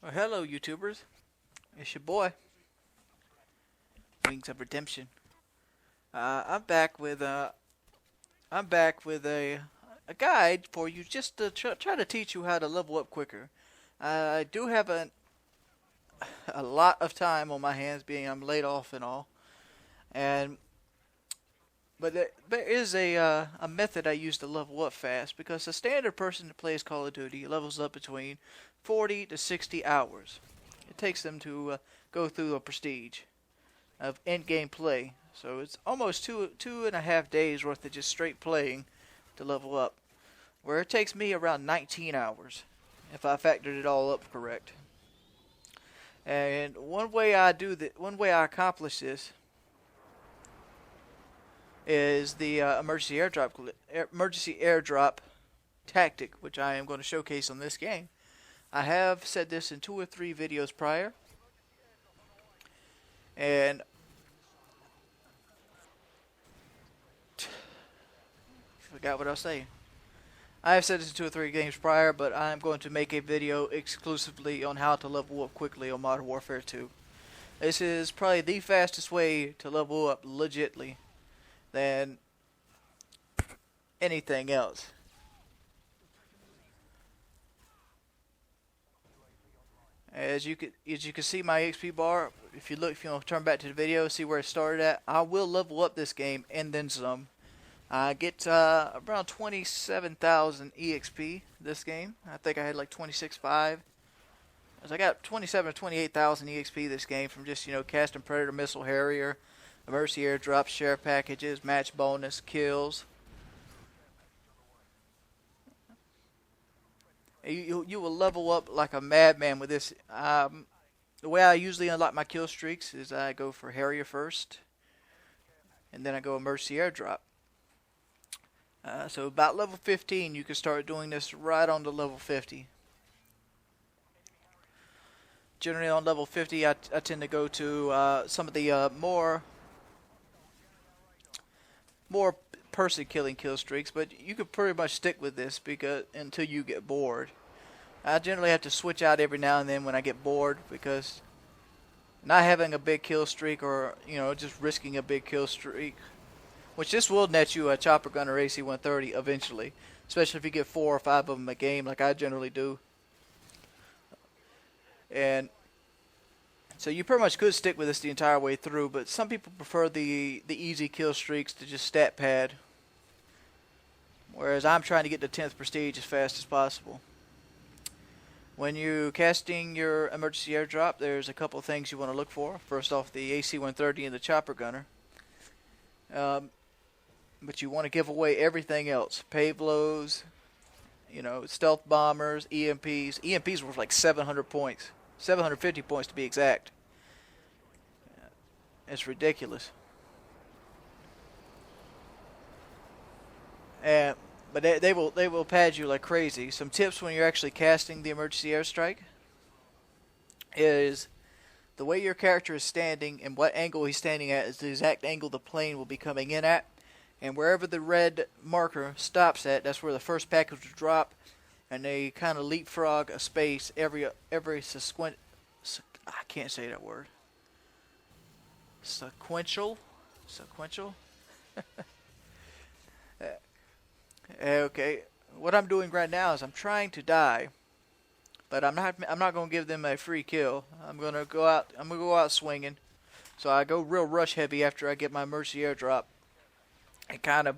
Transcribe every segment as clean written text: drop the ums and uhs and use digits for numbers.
Well, hello, YouTubers. It's your boy, Wings of Redemption. I'm back with a guide for you, just to try to teach you how to level up quicker. I do have a lot of time on my hands, being I'm laid off and all, and but there is a method I use to level up fast, because a standard person that plays Call of Duty levels up between 40 to 60 hours. It takes them to go through a prestige of end-game play. So it's almost two and a half days worth of just straight playing to level up. Where it takes me around 19 hours, if I factored it all up correct. And one way I accomplish this is the emergency airdrop tactic, which I am going to showcase on this game. I have said this in 2 or 3 videos prior, and forgot what I was saying. I have said this in 2 or 3 games prior, but I'm going to make a video exclusively on how to level up quickly on Modern Warfare 2. This is probably the fastest way to level up legitly than anything else. As you can see my XP bar, if you turn back to the video, see where it started at. I will level up this game and then some. I get around 27,000 EXP this game. I think I had like 26.5. As I got 27 or 28,000 EXP this game from just casting Predator, Missile, Harrier, emergency airdrops, share packages, match bonus, kills. You will level up like a madman with this. The way I usually unlock my kill streaks is I go for Harrier first, and then I go emergency airdrop. So about level 15, you can start doing this right on to level 50. Generally on level 50, I tend to go to some of the more person killing kill streaks, but you can pretty much stick with this until you get bored. I generally have to switch out every now and then when I get bored, because not having a big kill streak, or just risking a big kill streak, which this will net you a chopper gun or AC-130 eventually, especially if you get 4 or 5 of them a game like I generally do. And so you pretty much could stick with this the entire way through, but some people prefer the easy kill streaks to just stat pad, whereas I'm trying to get to 10th prestige as fast as possible. When you're casting your emergency airdrop, there's a couple of things you want to look for. First off, the AC-130 and the chopper gunner. But you want to give away everything else. Payloads, stealth bombers, EMPs. EMPs were like 700 points. 750 points to be exact. It's ridiculous. But they will pad you like crazy. Some tips when you're actually casting the emergency airstrike is the way your character is standing and what angle he's standing at is the exact angle the plane will be coming in at. And wherever the red marker stops at, that's where the first package will drop, and they kind of leapfrog a space every I can't say that word. Sequential. Okay, what I'm doing right now is I'm trying to die, but I'm not going to give them a free kill. I'm going to go out swinging. So I go real rush heavy after I get my emergency airdrop, and kind of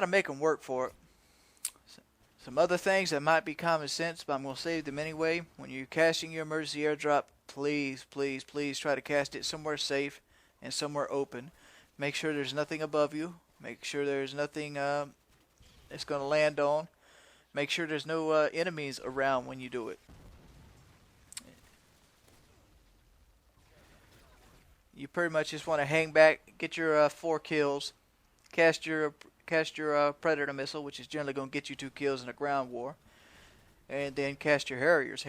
make them work for it. Some other things that might be common sense, but I'm going to save them anyway. When you're casting your emergency airdrop, please try to cast it somewhere safe and somewhere open. Make sure there's nothing above you. Make sure there's nothing it's going to land on. Make sure there's no enemies around when you do it. You pretty much just want to hang back, get your 4 kills, cast your Predator missile, which is generally going to get you 2 kills in a ground war, and then cast your Harriers.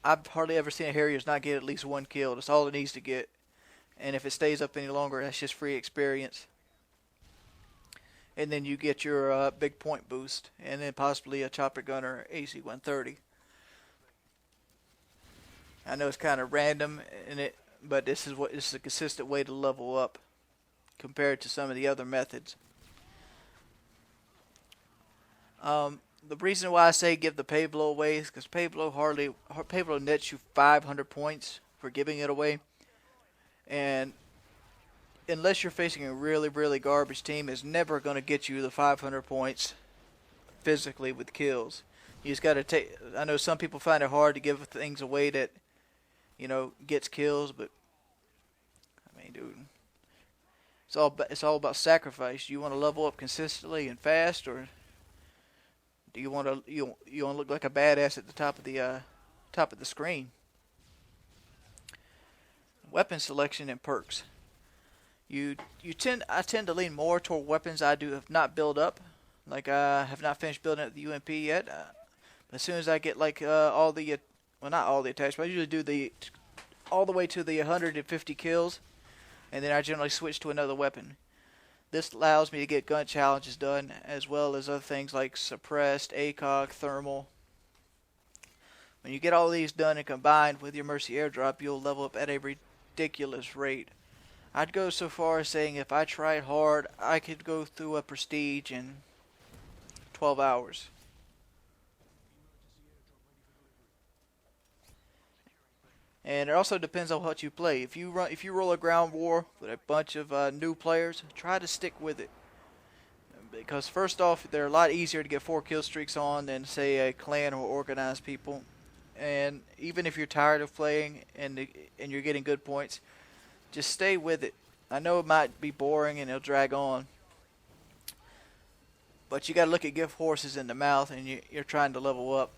I've hardly ever seen a Harriers not get at least 1 kill. That's all it needs to get. And if it stays up any longer, that's just free experience. And then you get your big point boost, and then possibly a chopper gunner AC-130. I know it's kind of random in it, but this is a consistent way to level up compared to some of the other methods. The reason why I say give the pay blow away is because pay blow nets you 500 points for giving it away, and unless you're facing a really, really garbage team, it's never going to get you the 500 points physically with kills. You just got to take. I know some people find it hard to give things away that, gets kills, but I mean, dude, it's all about sacrifice. You want to level up consistently and fast, or do you want to you want to look like a badass at the top of the screen? Weapon selection and perks. I tend to lean more toward weapons I have not built up. Like I have not finished building up the UMP yet. But as soon as I get like not all the attachments, but I usually do all the way to the 150 kills, and then I generally switch to another weapon. This allows me to get gun challenges done, as well as other things like suppressed, ACOG, thermal. When you get all these done and combined with your Mercy airdrop, you'll level up at a ridiculous rate. I'd go so far as saying if I tried hard, I could go through a prestige in 12 hours. And it also depends on what you play. If you roll a ground war with a bunch of new players, try to stick with it. Because first off, they're a lot easier to get 4 kill streaks on than say a clan or organized people. And even if you're tired of playing and you're getting good points, just stay with it. I know it might be boring and it'll drag on, but you got to look at gift horses in the mouth, and you're trying to level up.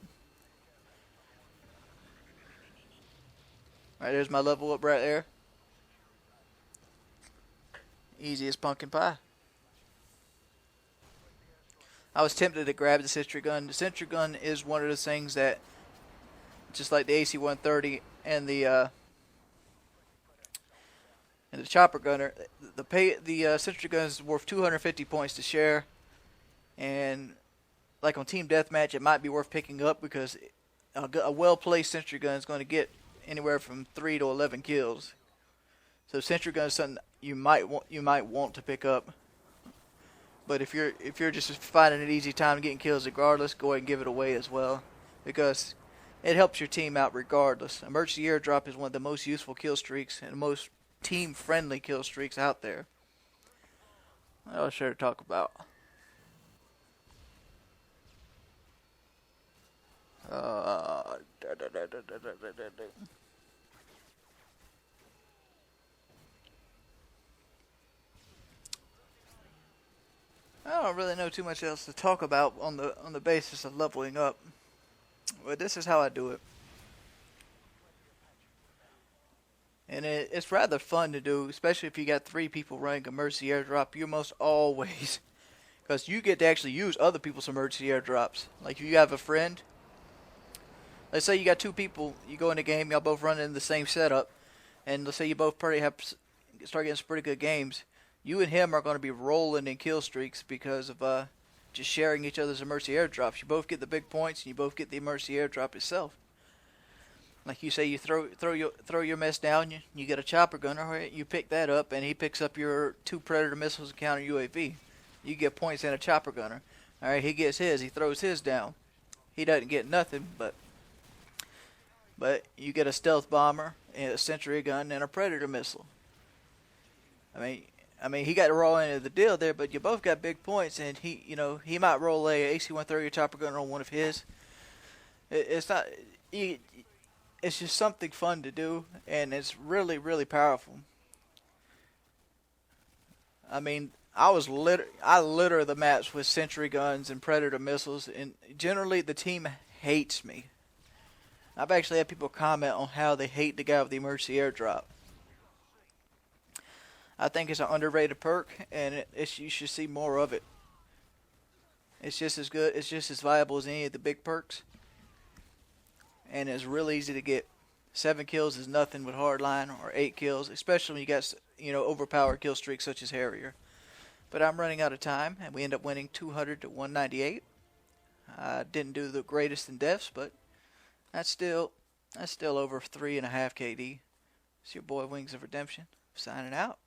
All right, there's my level up right there. Easy as pumpkin pie. I was tempted to grab the sentry gun. The sentry gun is one of those things that, just like the AC-130 and the chopper gunner, the sentry gun is worth 250 points to share, and like on team deathmatch, it might be worth picking up because a well-placed sentry gun is going to get anywhere from 3 to 11 kills. So sentry gun is something you might want to pick up. But if you're just finding an easy time getting kills regardless, go ahead and give it away as well, because it helps your team out regardless. Emergency airdrop is one of the most useful kill streaks and the most team-friendly kill streaks out there. What else should I talk about? I don't really know too much else to talk about on the basis of leveling up, but this is how I do it. And it's rather fun to do, especially if you got 3 people running emergency airdrop. You're most always, because you get to actually use other people's emergency airdrops. Like if you have a friend, let's say you got 2 people, you go in the game, y'all both running the same setup, and let's say you both start getting some pretty good games. You and him are going to be rolling in kill streaks because of just sharing each other's emergency airdrops. You both get the big points, and you both get the emergency airdrop itself. Like you say, you throw your mess down, you get a chopper gunner, you pick that up, and he picks up your 2 Predator missiles and counter UAV. You get points and a chopper gunner. All right, he gets his, he throws his down. He doesn't get nothing, but you get a stealth bomber, and a sentry gun, and a Predator missile. I mean, he got to roll into the deal there, but you both got big points, and he might roll a AC-130 chopper gunner on one of his. It's not. It's just something fun to do, and it's really, really powerful. I mean, I litter the maps with sentry guns and Predator missiles, and generally the team hates me. I've actually had people comment on how they hate the guy with the emergency airdrop. I think it's an underrated perk, and you should see more of it. It's just as good. It's just as viable as any of the big perks. And it's real easy to get. 7 kills is nothing with hardline, or 8 kills, especially when you got overpowered kill streaks such as Harrier. But I'm running out of time, and we end up winning 200 to 198. I didn't do the greatest in deaths, but that's still That's still over 3.5 KD. It's your boy Wings of Redemption signing out.